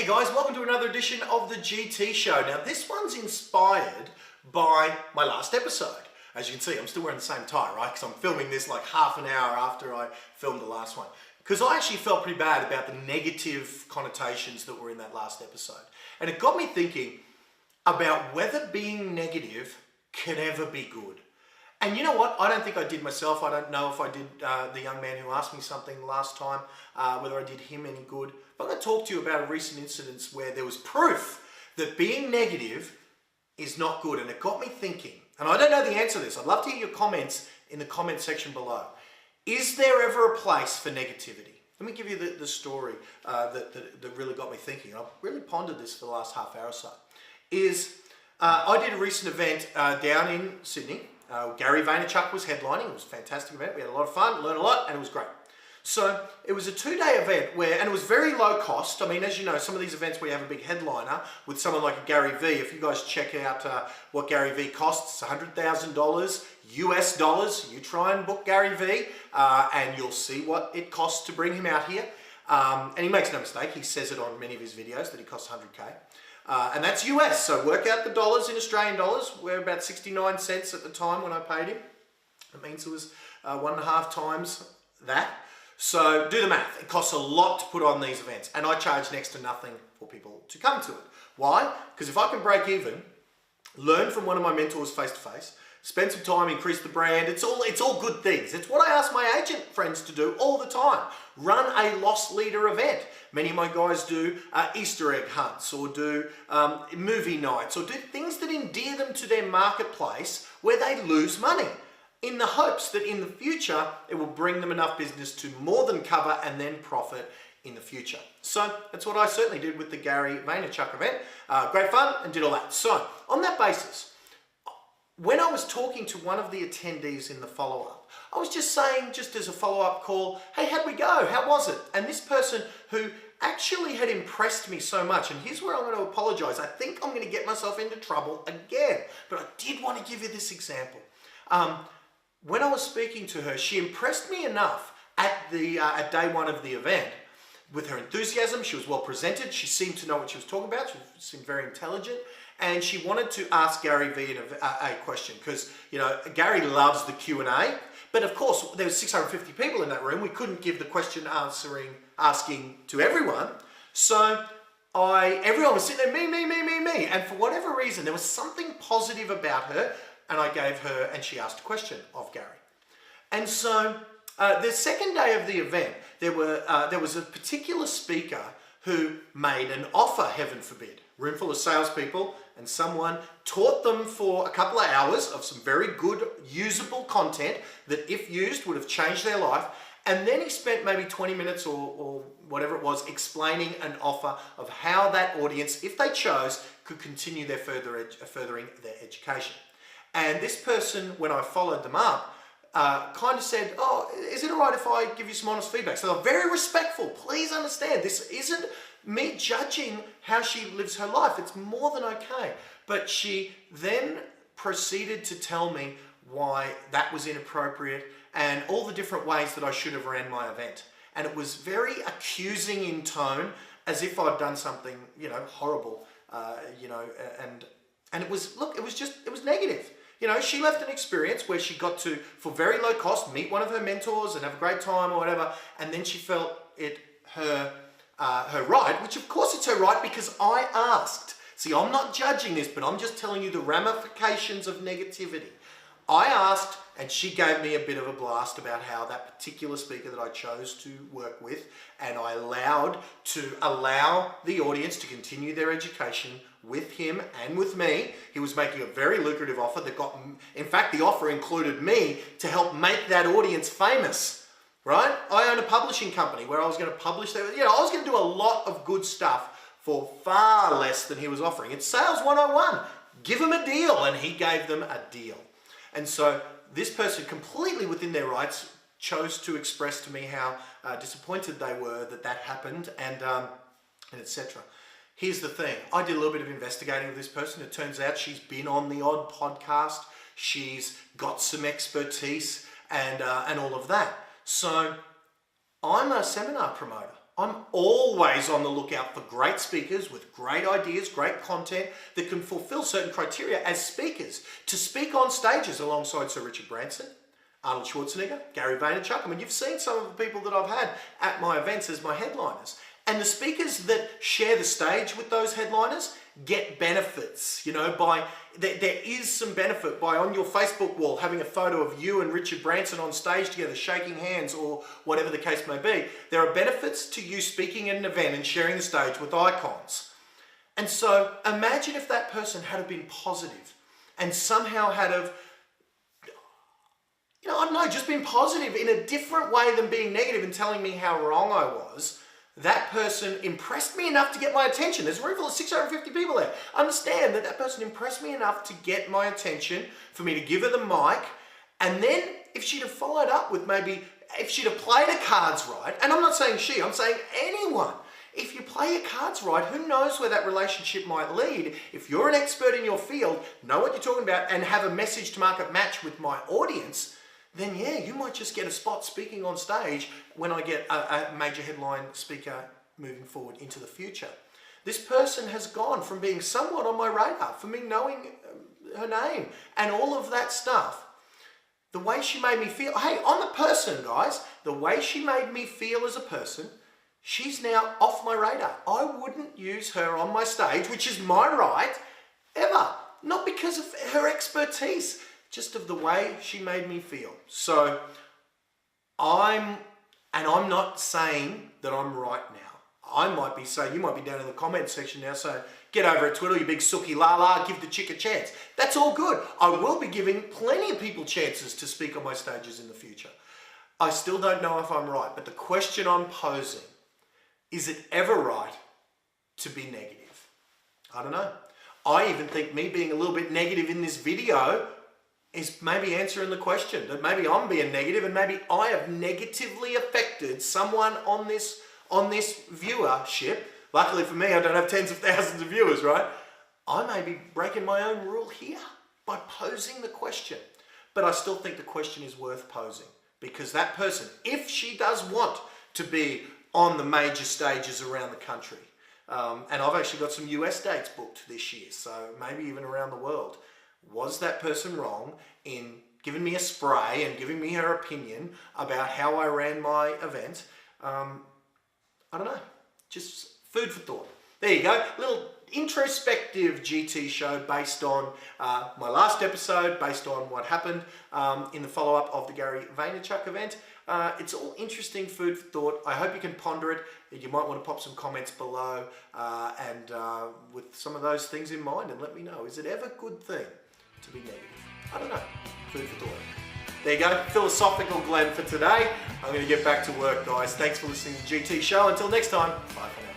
guys, welcome to another edition of the GT Show. Now this one's inspired by my last episode. As you can see, I'm still wearing the same tie, right? Because I'm filming this like half an hour after I filmed the last one. Because I actually felt pretty bad about the negative connotations that were in that last episode. And it got me thinking about whether being negative can ever be good. And you know what? I don't think I did myself. I don't know if I did the young man who asked me something last time, whether I did him any good. But I'm going to talk to you about a recent incident where there was proof that being negative is not good. And it got me thinking, and I don't know the answer to this. I'd love to hear your comments in the comment section below. Is there ever a place for negativity? Let me give you the story that really got me thinking. I've really pondered this for the last half hour or so. I did a recent event down in Sydney. Gary Vaynerchuk was headlining. It was a fantastic event. We had a lot of fun, learned a lot, and it was great. So it was a 2-day event and it was very low cost. I mean, as you know, some of these events where you have a big headliner with someone like a Gary V, if you guys check out what Gary V costs, it's $100,000 US dollars. You try and book Gary V and you'll see what it costs to bring him out here. And he makes no mistake. He says it on many of his videos that he costs 100K. And that's US, so work out the dollars in Australian dollars. We're about 69 cents at the time when I paid him. It means it was 1.5 times that. So do the math. It costs a lot to put on these events, and I charge next to nothing for people to come to it. Why? Because if I can break even, learn from one of my mentors face to face, spend some time, increase the brand, it's all good things. It's what I ask my agent friends to do all the time. Run a loss leader event. Many of my guys do Easter egg hunts or do movie nights or do things that endear them to their marketplace where they lose money in the hopes that in the future it will bring them enough business to more than cover and then profit in the future. So that's what I certainly did with the Gary Vaynerchuk event. Great fun and did all that. So on that basis, when I was talking to one of the attendees in the follow-up, I was just saying, just as a follow-up call, hey, how'd we go? How was it? And this person who actually had impressed me so much, and here's where I'm going to apologize. I think I'm going to get myself into trouble again, but I did want to give you this example. When I was speaking to her, she impressed me enough at day one of the event with her enthusiasm. She was well presented. She seemed to know what she was talking about. She seemed very intelligent. And she wanted to ask Gary V a question because, you know, Gary loves the Q&A. But of course, there was 650 people in that room. We couldn't give the question asking to everyone. So everyone was sitting there, me. And for whatever reason, there was something positive about her. And I gave her, and she asked a question of Gary. And so the second day of the event, there was a particular speaker who made an offer, heaven forbid, room full of salespeople, and someone taught them for a couple of hours of some very good, usable content that, if used, would have changed their life. And then he spent maybe 20 minutes or whatever it was explaining an offer of how that audience, if they chose, could continue their furthering their education. And this person, when I followed them up, kind of said, oh, is it all right if I give you some honest feedback? So I'm very respectful. Please understand, this isn't me judging how she lives her life. It's more than okay. But she then proceeded to tell me why that was inappropriate and all the different ways that I should have ran my event. And it was very accusing in tone, as if I'd done something, you know, horrible, and it was, look, it was negative. You know, she left an experience where she got to, for very low cost, meet one of her mentors and have a great time or whatever, and then she felt it her right, which of course it's her right because I asked. See, I'm not judging this, but I'm just telling you the ramifications of negativity. I asked, and she gave me a bit of a blast about how that particular speaker that I chose to work with, and I allowed the audience to continue their education with him and with me. He was making a very lucrative offer that got, in fact, the offer included me to help make that audience famous, right? I own a publishing company where I was going to publish that, you know, I was going to do a lot of good stuff for far less than he was offering. It's sales 101. Give him a deal, and he gave them a deal. And so this person, completely within their rights, chose to express to me how disappointed they were that happened, and etc. Here's the thing. I did a little bit of investigating with this person. It turns out she's been on the odd podcast. She's got some expertise and all of that. So I'm a seminar promoter. I'm always on the lookout for great speakers with great ideas, great content that can fulfill certain criteria as speakers to speak on stages alongside Sir Richard Branson, Arnold Schwarzenegger, Gary Vaynerchuk. I mean, you've seen some of the people that I've had at my events as my headliners. And the speakers that share the stage with those headliners get benefits, you know, there is some benefit by on your Facebook wall having a photo of you and Richard Branson on stage together, shaking hands or whatever the case may be. There are benefits to you speaking at an event and sharing the stage with icons. And so imagine if that person had been positive and somehow had have, you know, I don't know, just been positive in a different way than being negative and telling me how wrong I was. That person impressed me enough to get my attention. There's a room full of 650 people there. Understand that that person impressed me enough to get my attention, for me to give her the mic. And then if she'd have followed up with maybe, if she'd have played her cards right, and I'm not saying she, I'm saying anyone. If you play your cards right, who knows where that relationship might lead. If you're an expert in your field, know what you're talking about, and have a message to market match with my audience, then yeah, you might just get a spot speaking on stage when I get a major headline speaker moving forward into the future. This person has gone from being somewhat on my radar, for me knowing her name and all of that stuff. The way she made me feel, hey, I'm a person, guys. The way she made me feel as a person, she's now off my radar. I wouldn't use her on my stage, which is my right, ever. Not because of her expertise, just of the way she made me feel. So I'm not saying that I'm right now. I might be saying, you might be down in the comments section now saying, get over it, Twiddle, you big sookie la, give the chick a chance. That's all good. I will be giving plenty of people chances to speak on my stages in the future. I still don't know if I'm right, but the question I'm posing, is it ever right to be negative? I don't know. I even think me being a little bit negative in this video is maybe answering the question, that maybe I'm being negative and maybe I have negatively affected someone on this viewership. Luckily for me, I don't have tens of thousands of viewers, right? I may be breaking my own rule here by posing the question. But I still think the question is worth posing, because that person, if she does want to be on the major stages around the country, and I've actually got some US dates booked this year, so maybe even around the world, was that person wrong in giving me a spray and giving me her opinion about how I ran my event? I don't know, just food for thought. There you go, little introspective GT show based on my last episode, based on what happened in the follow-up of the Gary Vaynerchuk event. It's all interesting food for thought. I hope you can ponder it. You might want to pop some comments below and with some of those things in mind, and let me know, is it ever a good thing to be negative? I don't know. Food for thought. There you go. Philosophical Glenn for today. I'm going to get back to work, guys. Thanks for listening to GT Show. Until next time, bye for now.